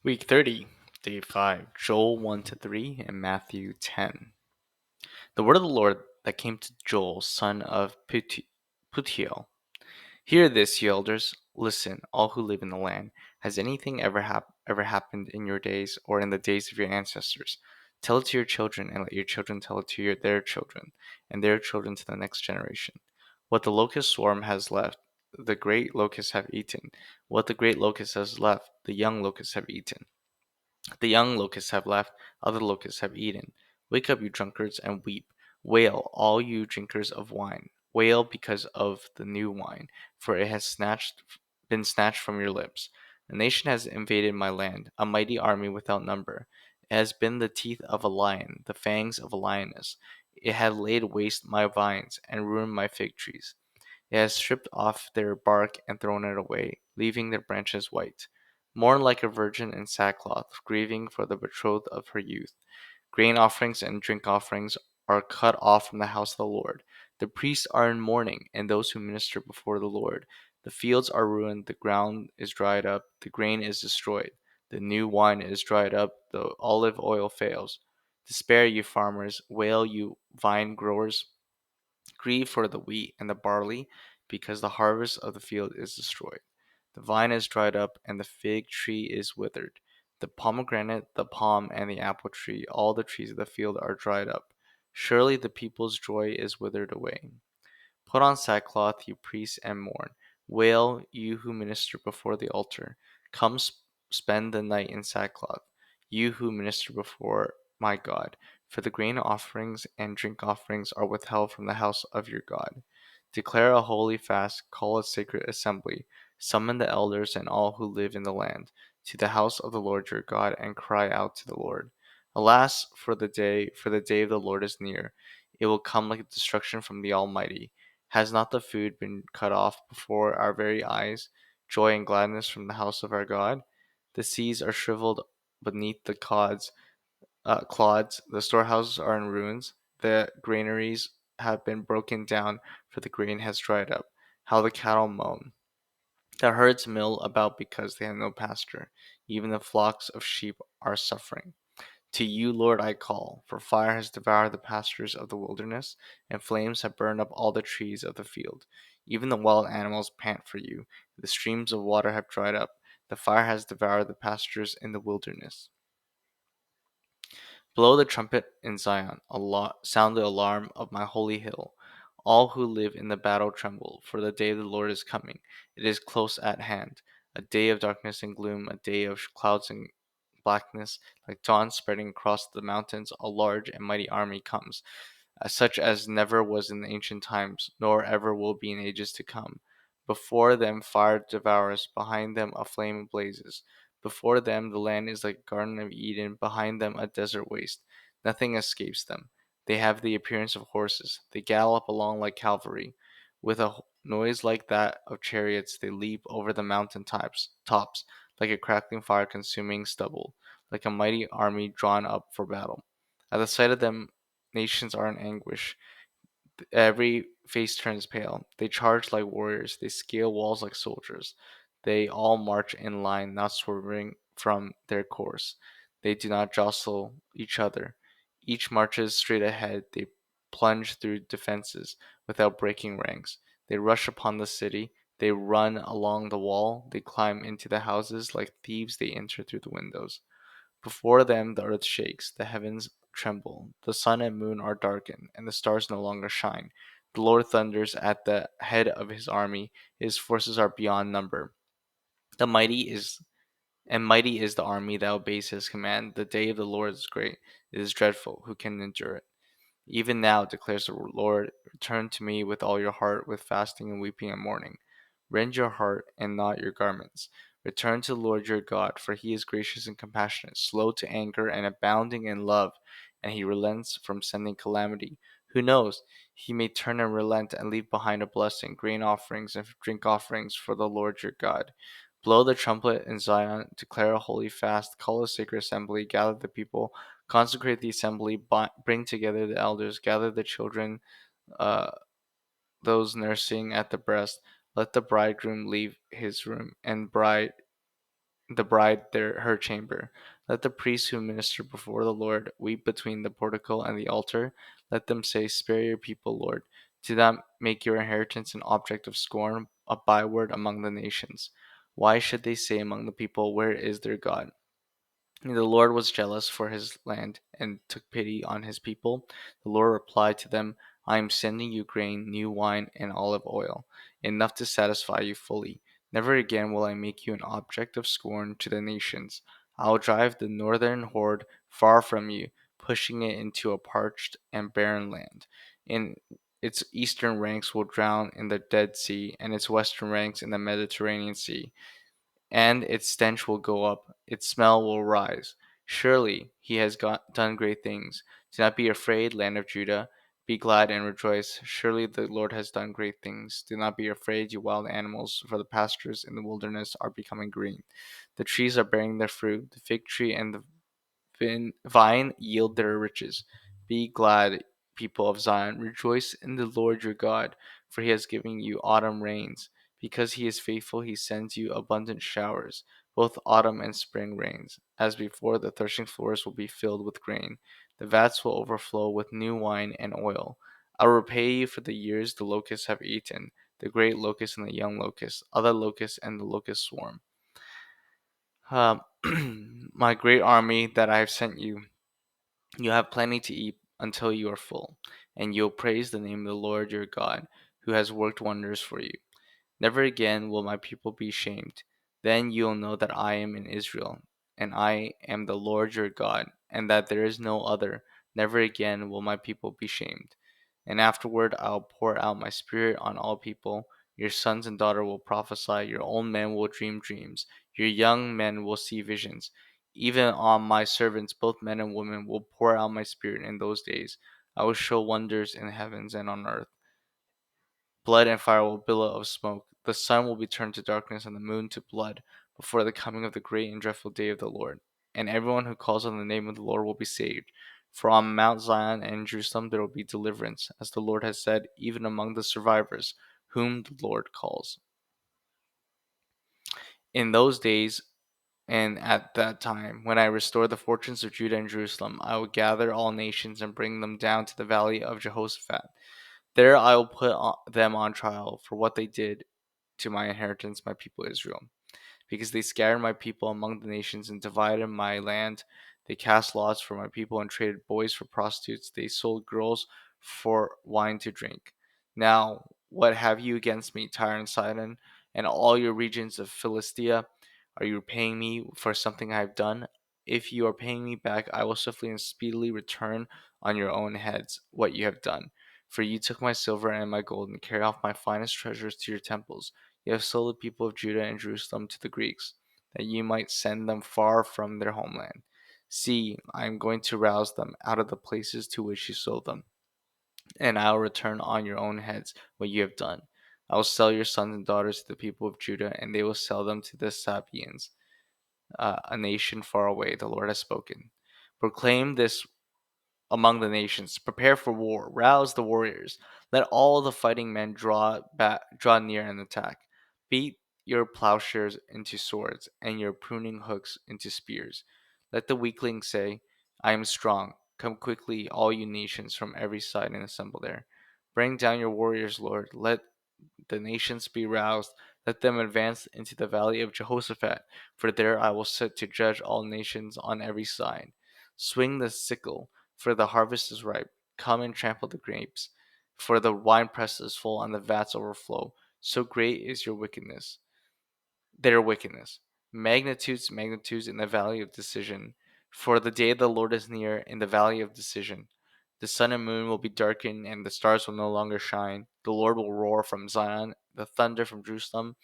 Week 30, Day 5, Joel 1 to 3, and Matthew 10. The word of the Lord that came to Joel, son of Putiel. Hear this, you elders. Listen, all who live in the land. Has anything ever happened in your days or in the days of your ancestors? Tell it to your children, and let your children tell it to their children, and their children to the next generation. What the locust swarm has left, the great locusts have eaten. What the great locust has left, the young locusts have eaten. The young locusts have left, other locusts have eaten. Wake up, you drunkards, and weep. Wail, all you drinkers of wine. Wail because of the new wine, for it has been snatched from your lips. A nation has invaded my land, a mighty army without number. It has been the teeth of a lion, the fangs of a lioness. It had laid waste my vines and ruined my fig trees. It has stripped off their bark and thrown it away, leaving their branches white. Mourn like a virgin in sackcloth, grieving for the betrothed of her youth. Grain offerings and drink offerings are cut off from the house of the Lord. The priests are in mourning, and those who minister before the Lord. The fields are ruined, the ground is dried up, the grain is destroyed. The new wine is dried up, the olive oil fails. Despair, you farmers, wail, you vine growers. Grieve for the wheat and the barley, because the harvest of the field is destroyed. The vine is dried up, and the fig tree is withered. The pomegranate, the palm, and the apple tree, all the trees of the field are dried up. Surely the people's joy is withered away. Put on sackcloth, you priests, and mourn. Wail, you who minister before the altar. Come spend the night in sackcloth, you who minister before my God. For the grain offerings and drink offerings are withheld from the house of your God. Declare a holy fast, call a sacred assembly, summon the elders and all who live in the land, to the house of the Lord your God, and cry out to the Lord. Alas, for the day of the Lord is near. It will come like destruction from the Almighty. Has not the food been cut off before our very eyes, joy and gladness from the house of our God? The seas are shriveled beneath the clods, the storehouses are in ruins, the granaries have been broken down, for the grain has dried up. How the cattle moan. The herds mill about because they have no pasture. Even the flocks of sheep are suffering. To you, Lord, I call, for fire has devoured the pastures of the wilderness, and flames have burned up all the trees of the field. Even the wild animals pant for you. The streams of water have dried up. The fire has devoured the pastures in the wilderness. Blow the trumpet in Zion, sound the alarm of my holy hill. All who live in the battle tremble, for the day of the Lord is coming. It is close at hand. A day of darkness and gloom, a day of clouds and blackness, like dawn spreading across the mountains. A large and mighty army comes, such as never was in ancient times, nor ever will be in ages to come. Before them fire devours, behind them a flame blazes. Before them the land is like a garden of Eden, behind them a desert waste. Nothing escapes them. They have the appearance of horses. They gallop along like cavalry. With a noise like that of chariots, they leap over the mountain tops, like a crackling fire consuming stubble, like a mighty army drawn up for battle. At the sight of them, nations are in anguish. Every face turns pale. They charge like warriors. They scale walls like soldiers. They all march in line, not swerving from their course. They do not jostle each other. Each marches straight ahead. They plunge through defenses without breaking ranks. They rush upon the city. They run along the wall. They climb into the houses like thieves. They enter through the windows. Before them the earth shakes, the heavens tremble, the sun and moon are darkened, and the stars no longer shine. The Lord thunders at the head of his army, his forces are beyond number. The mighty is the army that obeys his command. The day of the Lord is great, it is dreadful, who can endure it? Even now, declares the Lord, return to me with all your heart, with fasting and weeping and mourning. Rend your heart and not your garments. Return to the Lord your God, for he is gracious and compassionate, slow to anger and abounding in love, and he relents from sending calamity. Who knows? He may turn and relent and leave behind a blessing, grain offerings and drink offerings for the Lord your God. Blow the trumpet in Zion, declare a holy fast, call a sacred assembly, gather the people, consecrate the assembly, bring together the elders, gather the children, uh, those nursing at the breast. Let the bridegroom leave his room, and bride the bride her chamber. Let the priests who minister before the Lord weep between the portico and the altar. Let them say, "Spare your people, Lord. Do not make your inheritance an object of scorn, a byword among the nations." Why should they say among the people, "Where is their God?" The Lord was jealous for his land and took pity on his people. The Lord replied to them, "I am sending you grain, new wine, and olive oil, enough to satisfy you fully. Never again will I make you an object of scorn to the nations. I will drive the northern horde far from you, pushing it into a parched and barren land. And its eastern ranks will drown in the Dead Sea, and its western ranks in the Mediterranean Sea, and its stench will go up, its smell will rise. Surely he has done great things. Do not be afraid, land of Judah. Be glad and rejoice. Surely the Lord has done great things. Do not be afraid, you wild animals, for the pastures in the wilderness are becoming green. The trees are bearing their fruit, the fig tree and the vine yield their riches. Be glad, people of Zion. Rejoice in the Lord your God, for he has given you autumn rains. Because he is faithful, he sends you abundant showers, both autumn and spring rains. As before, the threshing floors will be filled with grain. The vats will overflow with new wine and oil. I will repay you for the years the locusts have eaten, the great locust and the young locust, other locusts and the locust swarm. Um, my great army that I have sent you, you have plenty to eat until you are full, and you'll praise the name of the Lord your God, who has worked wonders for you. Never again will my people be shamed. Then you'll know that I am in Israel, and I am the Lord your God, and that there is no other. Never again will my people be shamed. And afterward I'll pour out my spirit on all people. Your sons and daughter will prophesy, your old men will dream dreams, your young men will see visions. Even on my servants, both men and women, will pour out my spirit in those days. I will show wonders in the heavens and on earth. Blood and fire will billow of smoke. The sun will be turned to darkness and the moon to blood before the coming of the great and dreadful day of the Lord. And everyone who calls on the name of the Lord will be saved. For on Mount Zion and Jerusalem there will be deliverance, as the Lord has said, even among the survivors, whom the Lord calls. In those days and at that time, when I restore the fortunes of Judah and Jerusalem, I will gather all nations and bring them down to the valley of Jehoshaphat. There I will put them on trial for what they did to my inheritance, my people Israel. Because they scattered my people among the nations and divided my land. They cast lots for my people and traded boys for prostitutes. They sold girls for wine to drink. Now, what have you against me, Tyre and Sidon, and all your regions of Philistia? Are you paying me for something I have done? If you are paying me back, I will swiftly and speedily return on your own heads what you have done. For you took my silver and my gold and carried off my finest treasures to your temples. You have sold the people of Judah and Jerusalem to the Greeks, that you might send them far from their homeland. See, I am going to rouse them out of the places to which you sold them, and I will return on your own heads what you have done. I will sell your sons and daughters to the people of Judah, and they will sell them to the Sabaeans, a nation far away. The Lord has spoken. Proclaim this among the nations. Prepare for war. Rouse the warriors. Let all the fighting men draw near and attack. Beat your plowshares into swords and your pruning hooks into spears. Let the weakling say, "I am strong." Come quickly, all you nations from every side, and assemble there. Bring down your warriors, Lord. Let the nations be roused. Let them advance into the valley of Jehoshaphat, for there I will sit to judge all nations on every side. Swing the sickle, for the harvest is ripe. Come and trample the grapes, for the winepress is full and the vats overflow. So great is your wickedness, their wickedness. Magnitudes, magnitudes in the valley of decision. For the day of the Lord is near in the valley of decision. The sun and moon will be darkened, and the stars will no longer shine. The Lord will roar from Zion, the thunder from Jerusalem.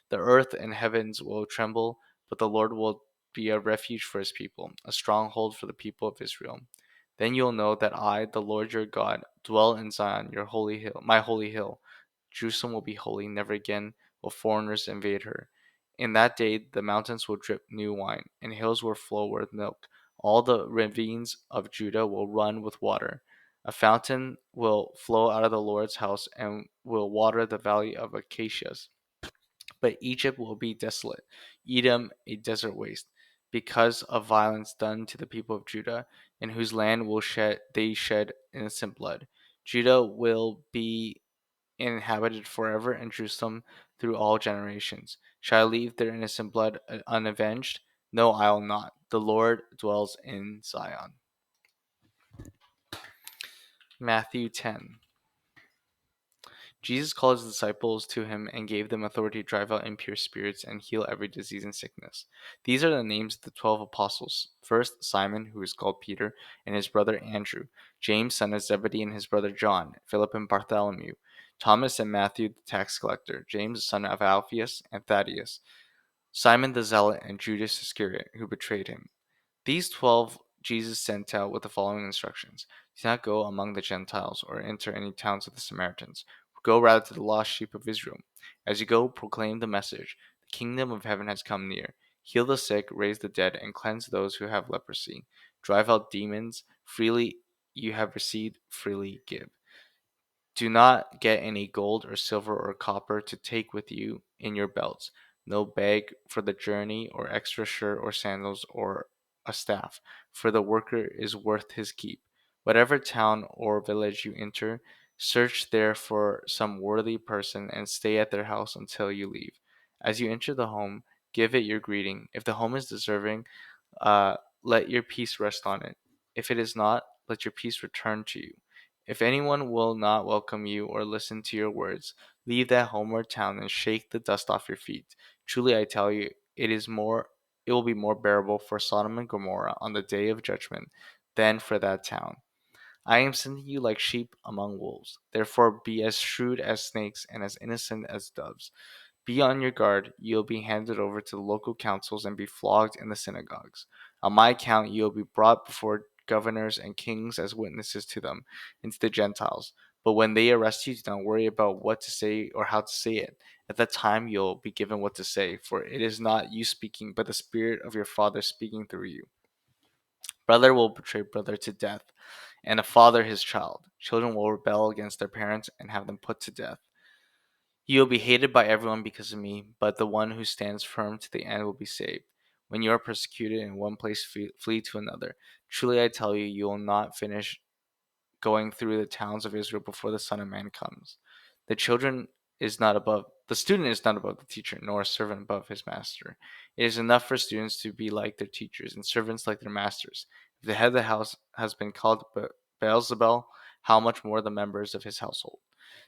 The earth and heavens will tremble, but the Lord will be a refuge for his people, a stronghold for the people of Israel. Then you'll know that I, the Lord your God, dwell in Zion, your holy hill, my holy hill. Jerusalem will be holy, never again will foreigners invade her. In that day the mountains will drip new wine, and hills will flow with milk. All the ravines of Judah will run with water. A fountain will flow out of the Lord's house and will water the valley of acacias. But Egypt will be desolate, Edom a desert waste, because of violence done to the people of Judah, in whose land will shed innocent blood. Judah will be inhabited forever, and Jerusalem through all generations. Shall I leave their innocent blood unavenged? No, I will not. The Lord dwells in Zion. Matthew 10. Jesus called his disciples to him and gave them authority to drive out impure spirits and heal every disease and sickness. These are the names of the 12 apostles. First, Simon, who is called Peter, and his brother Andrew, James, son of Zebedee, and his brother John, Philip and Bartholomew, Thomas and Matthew, the tax collector, James, the son of Alphaeus, and Thaddeus, Simon the zealot, and Judas Iscariot, who betrayed him. These 12 Jesus sent out with the following instructions: Do not go among the Gentiles or enter any towns of the Samaritans. Go rather to the lost sheep of Israel. As you go, proclaim the message: The kingdom of heaven has come near. Heal the sick, raise the dead, and cleanse those who have leprosy. Drive out demons. Freely you have received, freely give. Do not get any gold or silver or copper to take with you in your belts, no bag for the journey, or extra shirt or sandals or a staff, for the worker is worth his keep. Whatever town or village you enter, search there for some worthy person and stay at their house until you leave. As you enter the home, give it your greeting. If the home is deserving, uh, let your peace rest on it. If it is not, let your peace return to you. If anyone will not welcome you or listen to your words, leave that home or town and shake the dust off your feet. Truly I tell you, it will be more bearable for Sodom and Gomorrah on the day of judgment than for that town. I am sending you like sheep among wolves. Therefore be as shrewd as snakes and as innocent as doves. Be on your guard. You'll be handed over to the local councils and be flogged in the synagogues. On my account, you'll be brought before governors and kings as witnesses to them and to the Gentiles. But when they arrest you, do not worry about what to say or how to say it. At that time, you'll be given what to say, for it is not you speaking, but the Spirit of your Father speaking through you. Brother will betray brother to death, and a father his child. Children will rebel against their parents and have them put to death. You will be hated by everyone because of me, but the one who stands firm to the end will be saved. When you are persecuted in one place, flee to another. Truly I tell you, you will not finish going through the towns of Israel before the Son of Man comes. The student is not above the teacher, nor a servant above his master. It is enough for students to be like their teachers and servants like their masters. If the head of the house has been called Beelzebul, how much more the members of his household?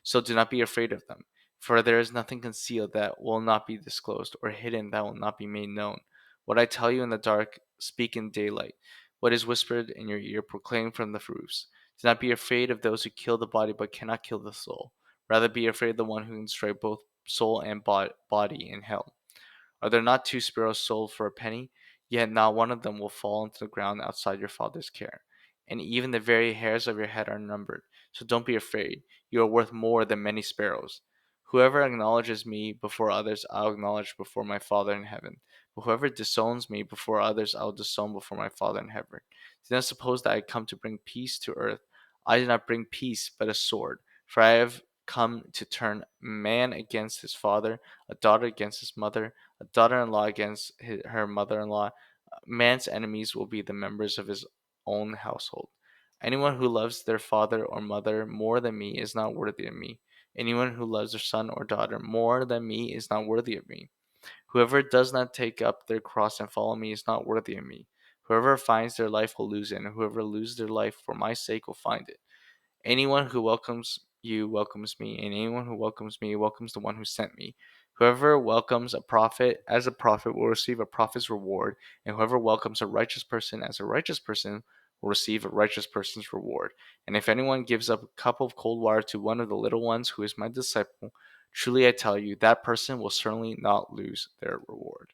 So do not be afraid of them, for there is nothing concealed that will not be disclosed, or hidden that will not be made known. What I tell you in the dark, speak in daylight. What is whispered in your ear, proclaim from the roofs. Do not be afraid of those who kill the body but cannot kill the soul. Rather be afraid of the one who can destroy both soul and body in hell. Are there not two sparrows sold for a penny? Yet not one of them will fall into the ground outside your Father's care. And even the very hairs of your head are numbered. So don't be afraid. You are worth more than many sparrows. Whoever acknowledges me before others, I'll acknowledge before my Father in heaven. But whoever disowns me before others, I'll disown before my Father in heaven. Do not suppose that I come to bring peace to earth. I did not bring peace, but a sword. For I have come to turn man against his father, a daughter against his mother, a daughter-in-law against her mother-in-law. Man's enemies will be the members of his own household. Anyone who loves their father or mother more than me is not worthy of me. Anyone who loves their son or daughter more than me is not worthy of me. Whoever does not take up their cross and follow me is not worthy of me. Whoever finds their life will lose it, and whoever loses their life for my sake will find it. Anyone who welcomes you welcomes me, and anyone who welcomes me welcomes the one who sent me. Whoever welcomes a prophet as a prophet will receive a prophet's reward, and whoever welcomes a righteous person as a righteous person will receive a righteous person's reward. And if anyone gives up a cup of cold water to one of the little ones who is my disciple, truly I tell you, that person will certainly not lose their reward.